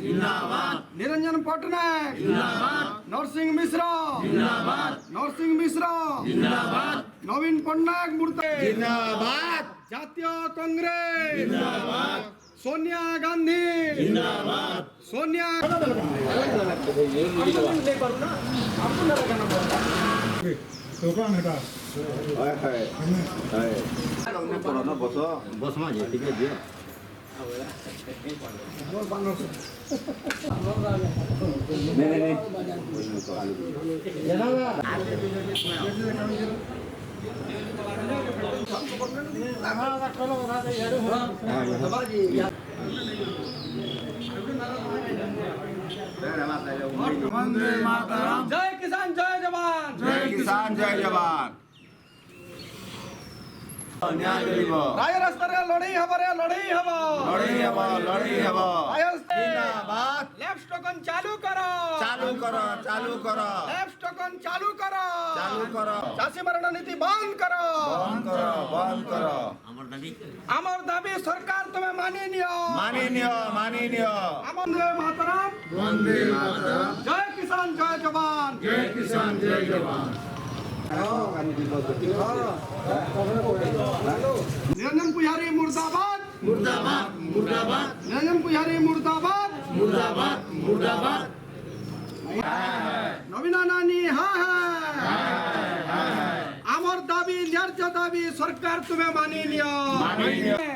जिंदाबाद निरंजन पटनायक जिंदाबाद नरसिंह मिश्र जिंदाबाद नरसिंह मिश्र जिंदाबाद नवीन पटनायक मूर्ति जिंदाबाद জাতীয় কংগ্রেস जिंदाबाद सोनिया गांधी जिंदाबाद सोनिया बस में जे ठीक है दियो नहीं वंदे मातरम जय किसान जय जवान जय किसान जय जवान न्याय मिलिब রায় রাস্তারে লড়াই হবে লড়াই হবে लड़ी हब जिंदाबाद লেফট টোকন চালু করো चालू करो লেফট টোকন চালু করো चालू करो চাষী মারণ নীতি বন্ধ করো बंद करो আমার দাবি সরকার তুমি মানিয়ে নিও আমাদের মাতরম वंदे मातरम জয় কিষান জয় জওয়ান जय किसान जय जवान निरंजन पुजारी मुर्दाबाद मुर्दाबाद मुर्दाबाद निरंजन पुजारी मुर्दाबाद मुर्दाबाद मुर्दाबाद नवीना नानी আমার দাবি ন্যায্য দাবি সরকার তুমি মানিয়ে নিও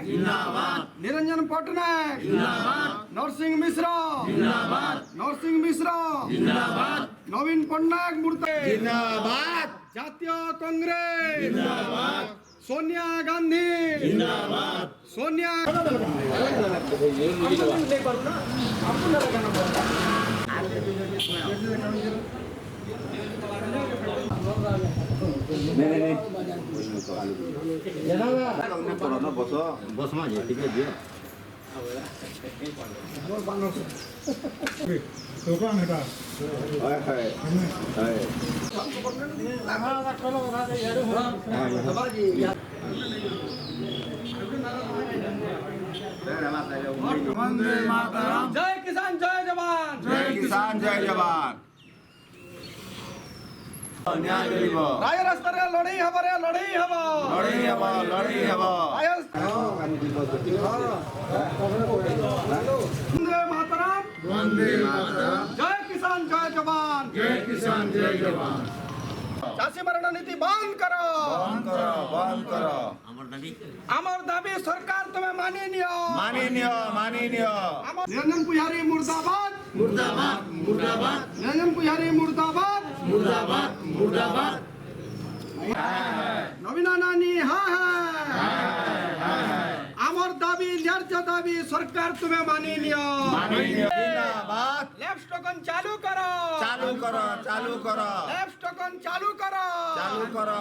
जिंदाबाद निरंजन पटनायक जिंदाबाद नरसिंह मिश्र जिंदाबाद नरसिंह मिश्र जिंदाबाद नवीन पटनायक मूर्ति जिंदाबाद জাতীয় কংগ্রেস जिंदाबाद सोनिया गांधी जिंदाबाद सोनिया बस में जे ठीक है दियो वंदे मातरम जय किसान जय जवान जय किसान जय जवान न्याय मिलिब রায় রাস্তারে লড়াই হবে लड़ी हब वंदे मातरम वंदे मातरम जय किसान जय जवान जय किसान जय जवान চাষী মারণ নীতি বন্ধ করো बंद करो আমার দাবি সরকার তুমি মানিয়ে নিও আমার নিরঞ্জন পুজারি মুর্দাবাদ मुर्दाबाद मुर्दाबाद निरंजन पुजारी मुर्दाबाद मुर्दाबाद मुर्दाबाद नवीना नानी আমার দাবি ন্যায্য দাবি সরকার তুমি মানিয়ে নিও जिंदाबाद লেফট টোকন চালু করো चालू करो লেফট টোকন চালু করো